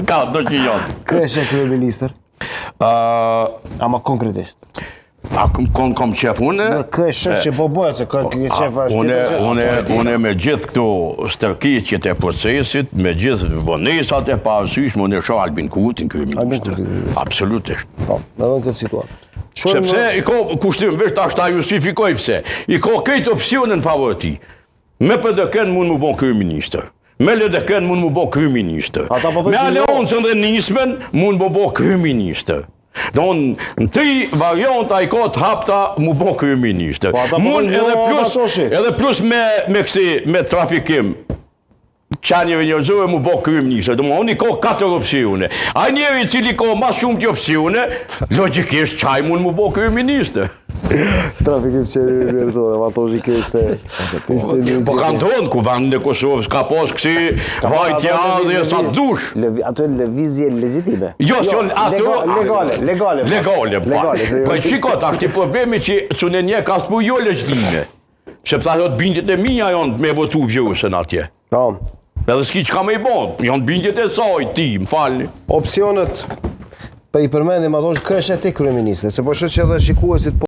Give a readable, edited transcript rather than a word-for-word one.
Ka do që janë. Kë është e kryeministër? Ama konkretisht. Kom qef unë? Kë është shef që po bëhet, se kë qef është Unë me gjithë këto stërkeqjet e procesit, me gjithë vonesat e parasyshme, unë e shoh Albin Kurtin kryeministër. Absolutisht. Po, në dhënë këtë situatë. Sepse i ka kushtim, veç ta shta justifikoj pse. I ka këtë opcionin favor ti. Me PDK-n mund më bon kryeministër. Me LDK-n mund më bon kryeministër. Me Aleoncën dhe Nismen mund më bon kryeministër. Në tri varianta i ka të hapta më bon kryeministër. Mund edhe plus me trafikim. Qanjeve njërzore mu bo kryeministër. Unë i ka 4 opcione. A njeri cili ka ma shumë të opcione, logikisht qaj mund mu bo kryeministër. Trafikim qanjeve njërzore, ma thosh i kështë. Po kanë tonë, ku vendin e Kosovës ka pas kësi vajtja dhe sa dush. Ato e lëvizje legjitime? Jo, ato... Legale. Po shiko, ta është i problemi që cune nje ka s'pu jo legjitime. Sepse ato të bindit e mija janë me votu vjusën atje. Edhe s'ki që ka me i bon, janë bindjet e saj, ti, më falni. Opcionet, për i përmendim ato është kështë e ti kryeministër, se po shështë që edhe shikuesit